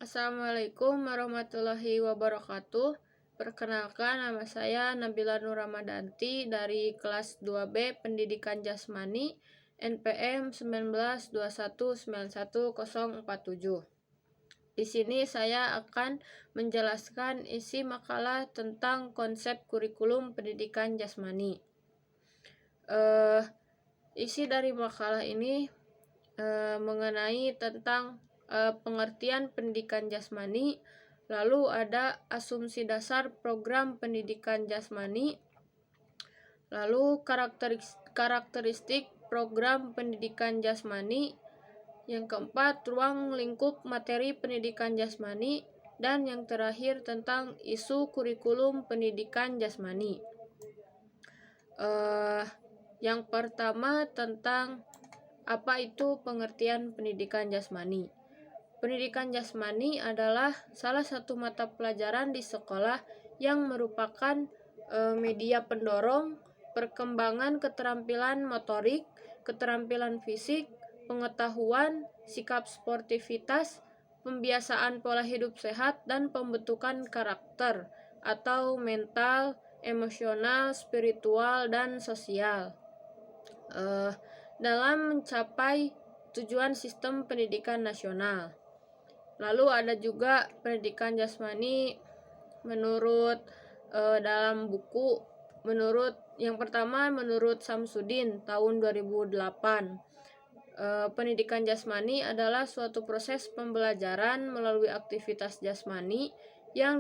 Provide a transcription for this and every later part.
Assalamualaikum warahmatullahi wabarakatuh. Perkenalkan, nama saya Nabila Nur Ramadanti dari kelas 2B Pendidikan Jasmani NPM 19219147. Di sini saya akan menjelaskan isi makalah tentang konsep kurikulum pendidikan jasmani. Isi dari makalah ini mengenai tentang pengertian pendidikan jasmani, lalu ada asumsi dasar program pendidikan jasmani, lalu karakteristik program pendidikan jasmani, yang keempat ruang lingkup materi pendidikan jasmani, dan yang terakhir tentang isu kurikulum pendidikan jasmani. Yang pertama tentang apa itu pengertian pendidikan jasmani. Pendidikan jasmani adalah salah satu mata pelajaran di sekolah yang merupakan media pendorong perkembangan keterampilan motorik, keterampilan fisik, pengetahuan, sikap sportivitas, pembiasaan pola hidup sehat, dan pembentukan karakter atau mental, emosional, spiritual, dan sosial dalam mencapai tujuan sistem pendidikan nasional. Lalu ada juga pendidikan jasmani menurut dalam buku, yang pertama menurut Samsudin tahun 2008. Pendidikan jasmani adalah suatu proses pembelajaran melalui aktivitas jasmani yang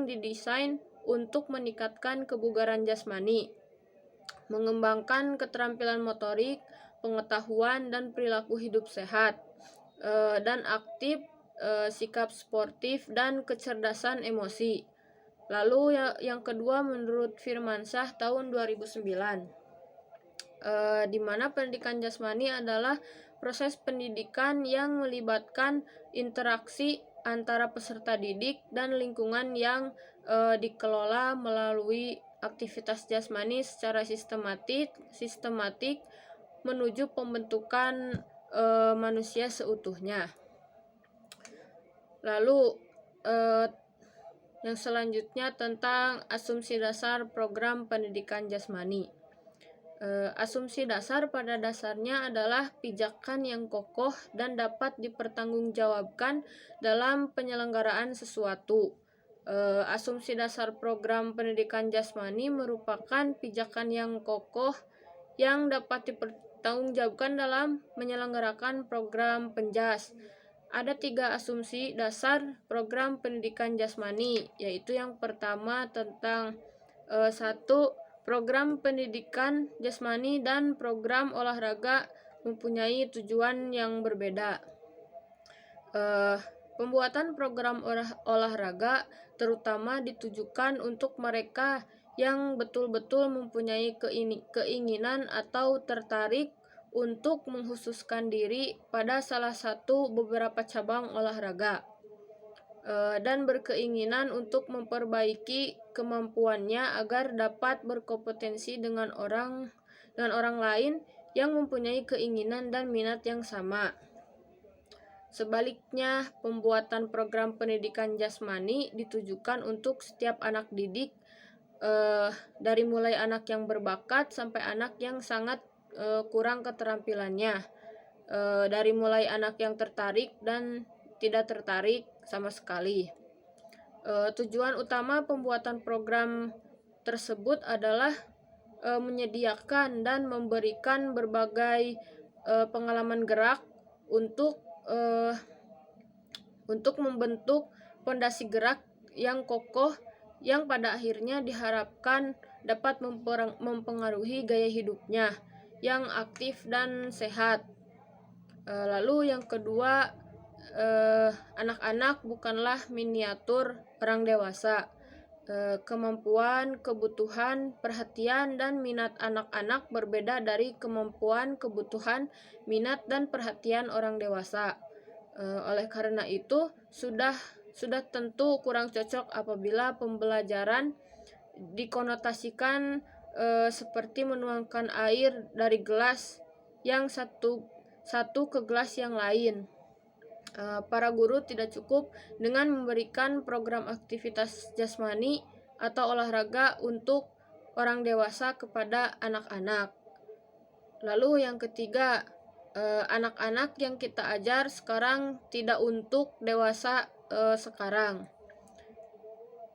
didesain untuk meningkatkan kebugaran jasmani, mengembangkan keterampilan motorik, pengetahuan, dan perilaku hidup sehat, dan aktif, sikap sportif, dan kecerdasan emosi. Lalu yang kedua menurut Firmansyah tahun 2009, di mana pendidikan jasmani adalah proses pendidikan yang melibatkan interaksi antara peserta didik dan lingkungan yang dikelola melalui aktivitas jasmani secara sistematik menuju pembentukan manusia seutuhnya. Lalu yang selanjutnya tentang asumsi dasar program pendidikan jasmani. Asumsi dasar pada dasarnya adalah pijakan yang kokoh dan dapat dipertanggungjawabkan dalam penyelenggaraan sesuatu. Asumsi dasar program pendidikan jasmani merupakan pijakan yang kokoh yang dapat dipertanggungjawabkan dalam menyelenggarakan program penjas. Ada 3 asumsi dasar program pendidikan jasmani, yaitu yang pertama tentang 1. Program pendidikan jasmani dan program olahraga mempunyai tujuan yang berbeda. Pembuatan program olahraga terutama ditujukan untuk mereka yang betul-betul mempunyai keinginan atau tertarik untuk mengkhususkan diri pada salah satu beberapa cabang olahraga, dan berkeinginan untuk memperbaiki kemampuannya agar dapat berkompetensi dengan orang lain yang mempunyai keinginan dan minat yang sama. Sebaliknya, pembuatan program pendidikan jasmani ditujukan untuk setiap anak didik, dari mulai anak yang berbakat sampai anak yang sangat kurang keterampilannya, dari mulai anak yang tertarik dan tidak tertarik sama sekali. Tujuan utama pembuatan program tersebut adalah menyediakan dan memberikan berbagai pengalaman gerak untuk membentuk fondasi gerak yang kokoh yang pada akhirnya diharapkan dapat mempengaruhi gaya hidupnya yang aktif dan sehat. Lalu yang kedua, anak-anak bukanlah miniatur orang dewasa. Kemampuan, kebutuhan, perhatian, dan minat anak-anak berbeda dari kemampuan, kebutuhan, minat, dan perhatian orang dewasa. Oleh karena itu, sudah tentu kurang cocok apabila pembelajaran dikonotasikan seperti menuangkan air dari gelas yang satu ke gelas yang lain. Para guru tidak cukup dengan memberikan program aktivitas jasmani atau olahraga untuk orang dewasa kepada anak-anak. Lalu yang ketiga, anak-anak yang kita ajar sekarang tidak untuk dewasa sekarang.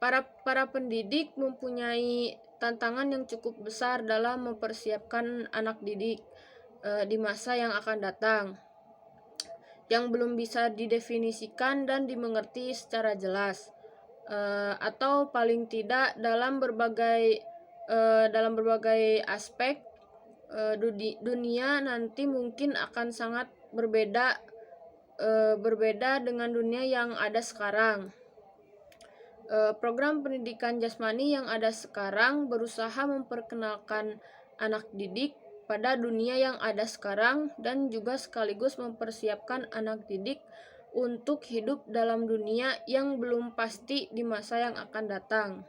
Para pendidik mempunyai tantangan yang cukup besar dalam mempersiapkan anak didik di masa yang akan datang, yang belum bisa didefinisikan dan dimengerti secara jelas, atau paling tidak dalam berbagai aspek. Dunia nanti mungkin akan sangat berbeda dengan dunia yang ada sekarang. Program pendidikan jasmani yang ada sekarang berusaha memperkenalkan anak didik pada dunia yang ada sekarang dan juga sekaligus mempersiapkan anak didik untuk hidup dalam dunia yang belum pasti di masa yang akan datang.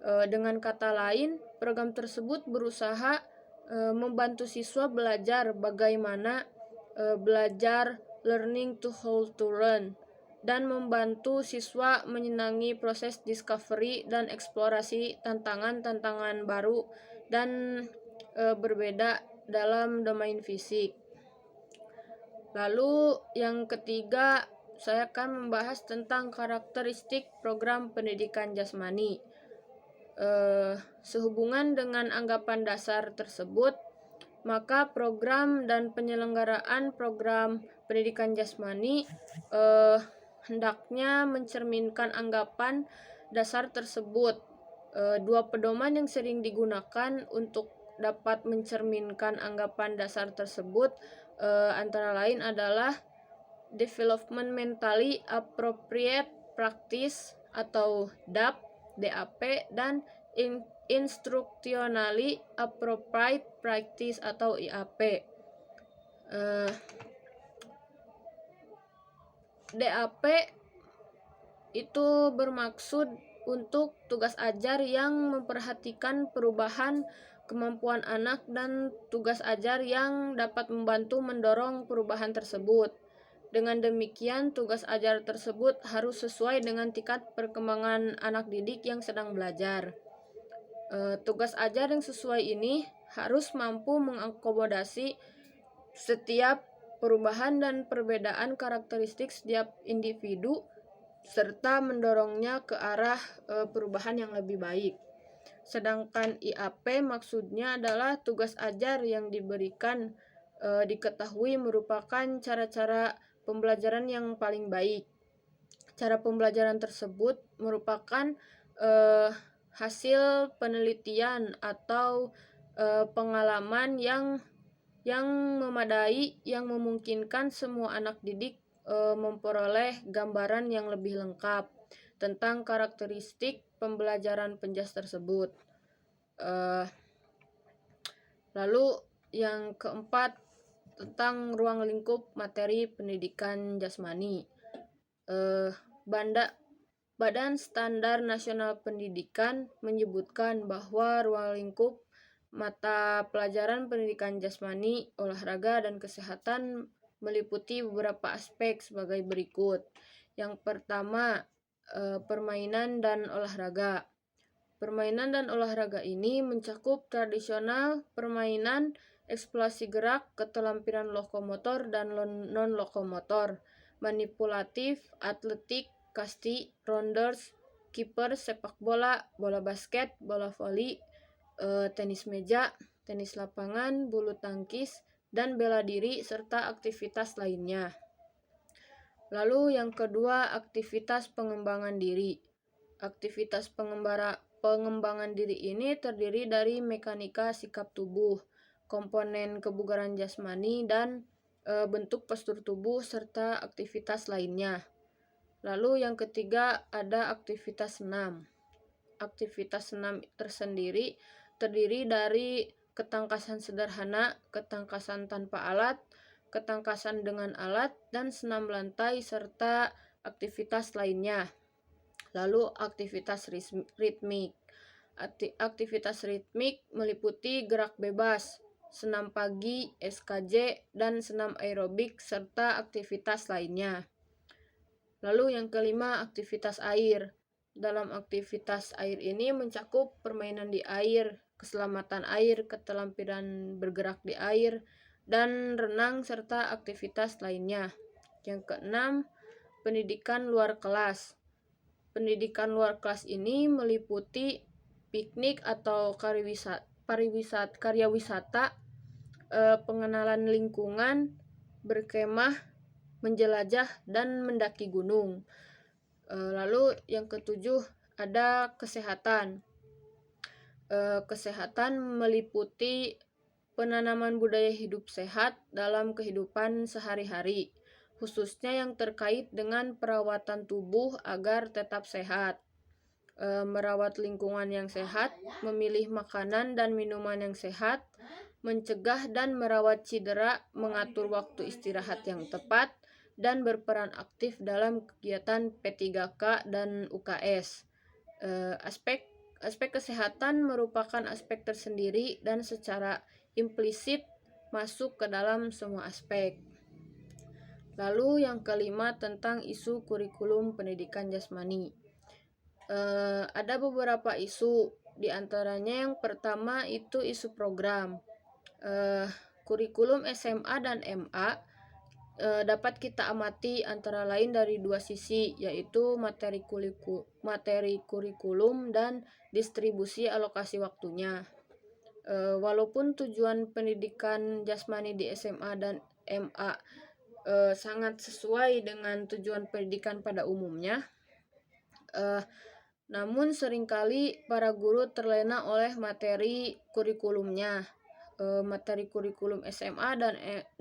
Dengan kata lain, program tersebut berusaha membantu siswa belajar bagaimana belajar, learning to how to learn, dan membantu siswa menyenangi proses discovery dan eksplorasi tantangan-tantangan baru dan berbeda dalam domain fisik. Lalu yang ketiga, saya akan membahas tentang karakteristik program pendidikan jasmani. Sehubungan dengan anggapan dasar tersebut, maka program dan penyelenggaraan program pendidikan jasmani hendaknya mencerminkan anggapan dasar tersebut. Dua pedoman yang sering digunakan untuk dapat mencerminkan anggapan dasar tersebut antara lain adalah Development Mentally Appropriate Practice atau DAP, dan Instructionally Appropriate Practice atau IAP. DAP itu bermaksud untuk tugas ajar yang memperhatikan perubahan kemampuan anak dan tugas ajar yang dapat membantu mendorong perubahan tersebut. Dengan demikian, tugas ajar tersebut harus sesuai dengan tingkat perkembangan anak didik yang sedang belajar. Tugas ajar yang sesuai ini harus mampu mengakomodasi setiap perubahan dan perbedaan karakteristik setiap individu serta mendorongnya ke arah perubahan yang lebih baik. Sedangkan IAP maksudnya adalah tugas ajar yang diberikan diketahui merupakan cara-cara pembelajaran yang paling baik. Cara pembelajaran tersebut merupakan hasil penelitian atau pengalaman yang memadai yang memungkinkan semua anak didik memperoleh gambaran yang lebih lengkap tentang karakteristik pembelajaran penjas tersebut. Lalu yang keempat, tentang ruang lingkup materi pendidikan jasmani. Badan Standar Nasional Pendidikan menyebutkan bahwa ruang lingkup mata pelajaran pendidikan jasmani, olahraga, dan kesehatan meliputi beberapa aspek sebagai berikut. Yang pertama, permainan dan olahraga. Permainan dan olahraga ini mencakup tradisional permainan, eksplorasi gerak, keterampilan lokomotor dan non-lokomotor, manipulatif, atletik, kasti, rounders, kiper, sepak bola, bola basket, bola voli, tenis meja, tenis lapangan, bulu tangkis, dan bela diri, serta aktivitas lainnya. Lalu yang kedua, aktivitas pengembangan diri. Aktivitas pengembangan diri ini terdiri dari mekanika sikap tubuh, komponen kebugaran jasmani, dan bentuk postur tubuh, serta aktivitas lainnya. Lalu yang ketiga ada aktivitas senam. Aktivitas senam tersendiri terdiri dari ketangkasan sederhana, ketangkasan tanpa alat, ketangkasan dengan alat, dan senam lantai, serta aktivitas lainnya. Lalu aktivitas ritmik. Aktivitas ritmik meliputi gerak bebas, senam pagi, SKJ, dan senam aerobik, serta aktivitas lainnya. Lalu yang kelima, aktivitas air. Dalam aktivitas air ini mencakup permainan di air, keselamatan air, keterampilan bergerak di air, dan renang serta aktivitas lainnya. Yang keenam, pendidikan luar kelas. Pendidikan luar kelas ini meliputi piknik atau karya wisata, pengenalan lingkungan, berkemah, menjelajah, dan mendaki gunung. Lalu yang ketujuh ada kesehatan. Kesehatan meliputi penanaman budaya hidup sehat dalam kehidupan sehari-hari, khususnya yang terkait dengan perawatan tubuh agar tetap sehat. Merawat lingkungan yang sehat, memilih makanan dan minuman yang sehat, mencegah dan merawat cedera, mengatur waktu istirahat yang tepat, dan berperan aktif dalam kegiatan P3K dan UKS. Aspek kesehatan merupakan aspek tersendiri dan secara implisit masuk ke dalam semua aspek. Lalu yang kelima tentang isu kurikulum pendidikan jasmani. Ada beberapa isu, diantaranya yang pertama itu isu program. Kurikulum SMA dan MA dapat kita amati antara lain dari dua sisi, yaitu materi kurikulum dan distribusi alokasi waktunya. Walaupun tujuan pendidikan jasmani di SMA dan MA sangat sesuai dengan tujuan pendidikan pada umumnya, namun seringkali para guru terlena oleh materi kurikulumnya. Materi kurikulum SMA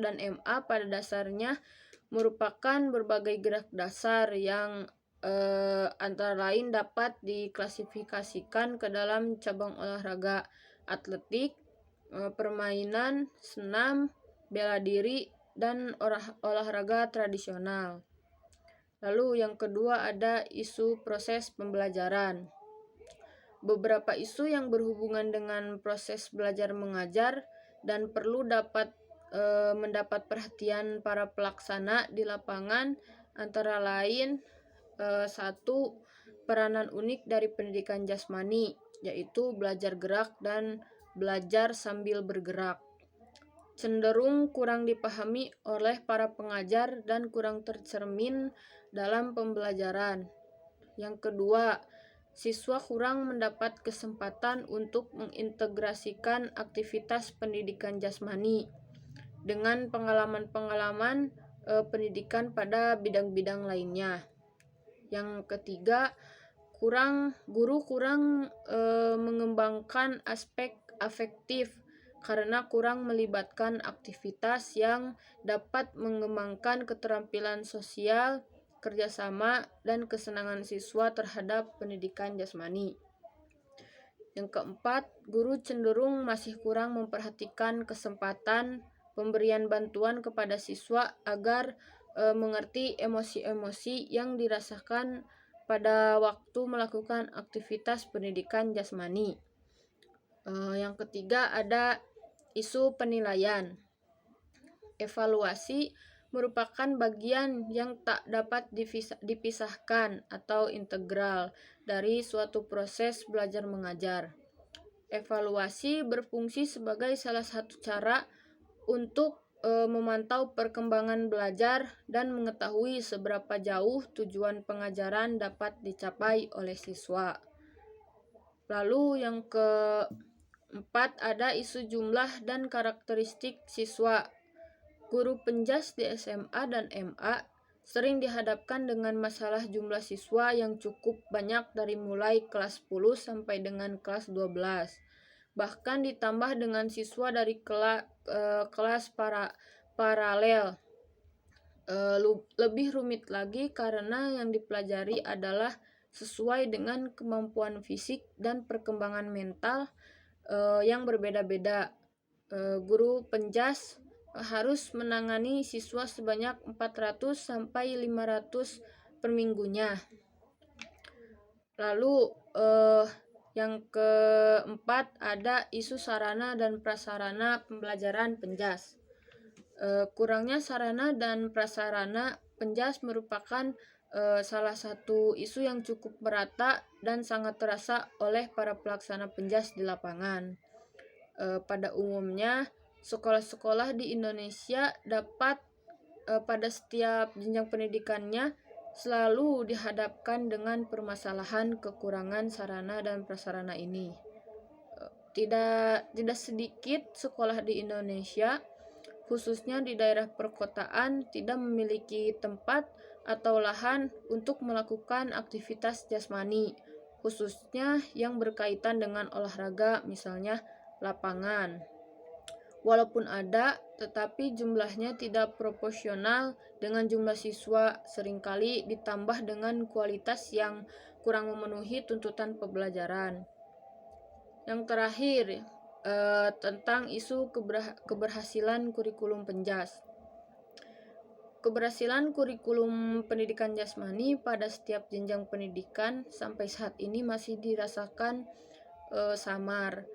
dan MA pada dasarnya merupakan berbagai gerak dasar yang antara lain dapat diklasifikasikan ke dalam cabang olahraga atletik, permainan, senam, bela diri, dan olahraga tradisional. Lalu yang kedua ada isu proses pembelajaran. Beberapa isu yang berhubungan dengan proses belajar mengajar dan perlu mendapat perhatian para pelaksana di lapangan antara lain satu, peranan unik dari pendidikan jasmani, yaitu belajar gerak dan belajar sambil bergerak. Cenderung kurang dipahami oleh para pengajar dan kurang tercermin dalam pembelajaran. Yang kedua, siswa kurang mendapat kesempatan untuk mengintegrasikan aktivitas pendidikan jasmani dengan pengalaman-pengalaman pendidikan pada bidang-bidang lainnya. Yang ketiga, guru kurang mengembangkan aspek afektif karena kurang melibatkan aktivitas yang dapat mengembangkan keterampilan sosial, kerjasama, dan kesenangan siswa terhadap pendidikan jasmani. Yang keempat, guru cenderung masih kurang memperhatikan kesempatan pemberian bantuan kepada siswa agar mengerti emosi-emosi yang dirasakan pada waktu melakukan aktivitas pendidikan jasmani. Yang ketiga ada isu penilaian. Evaluasi merupakan bagian yang tak dapat dipisahkan atau integral dari suatu proses belajar mengajar. Evaluasi berfungsi sebagai salah satu cara untuk memantau perkembangan belajar dan mengetahui seberapa jauh tujuan pengajaran dapat dicapai oleh siswa. Lalu yang keempat ada isu jumlah dan karakteristik siswa. Guru penjas di SMA dan MA sering dihadapkan dengan masalah jumlah siswa yang cukup banyak dari mulai kelas 10 sampai dengan kelas 12. Bahkan ditambah dengan siswa dari kelas paralel. Lebih rumit lagi karena yang dipelajari adalah sesuai dengan kemampuan fisik dan perkembangan mental yang berbeda-beda. Guru penjas harus menangani siswa sebanyak 400 sampai 500 per minggunya. Lalu yang keempat ada isu sarana dan prasarana pembelajaran penjas. Kurangnya sarana dan prasarana penjas merupakan salah satu isu yang cukup merata dan sangat terasa oleh para pelaksana penjas di lapangan. Pada umumnya, sekolah-sekolah di Indonesia dapat pada setiap jenjang pendidikannya selalu dihadapkan dengan permasalahan kekurangan sarana dan prasarana ini. Tidak sedikit sekolah di Indonesia, khususnya di daerah perkotaan, tidak memiliki tempat atau lahan untuk melakukan aktivitas jasmani, khususnya yang berkaitan dengan olahraga, misalnya lapangan. Walaupun ada, tetapi jumlahnya tidak proporsional dengan jumlah siswa, seringkali ditambah dengan kualitas yang kurang memenuhi tuntutan pembelajaran. Yang terakhir, tentang isu keberhasilan kurikulum penjas. Keberhasilan kurikulum pendidikan jasmani pada setiap jenjang pendidikan sampai saat ini masih dirasakan samar.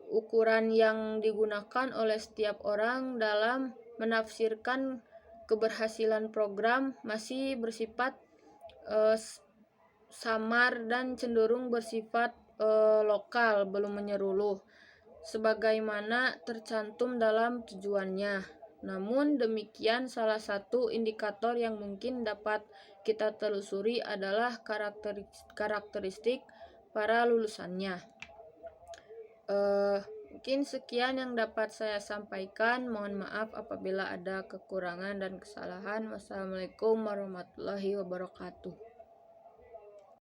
Ukuran yang digunakan oleh setiap orang dalam menafsirkan keberhasilan program masih bersifat samar dan cenderung bersifat lokal, belum menyeluruh sebagaimana tercantum dalam tujuannya. Namun demikian, salah satu indikator yang mungkin dapat kita telusuri adalah karakteristik para lulusannya. Mungkin sekian yang dapat saya sampaikan. Mohon maaf apabila ada kekurangan dan kesalahan. Wassalamualaikum warahmatullahi wabarakatuh.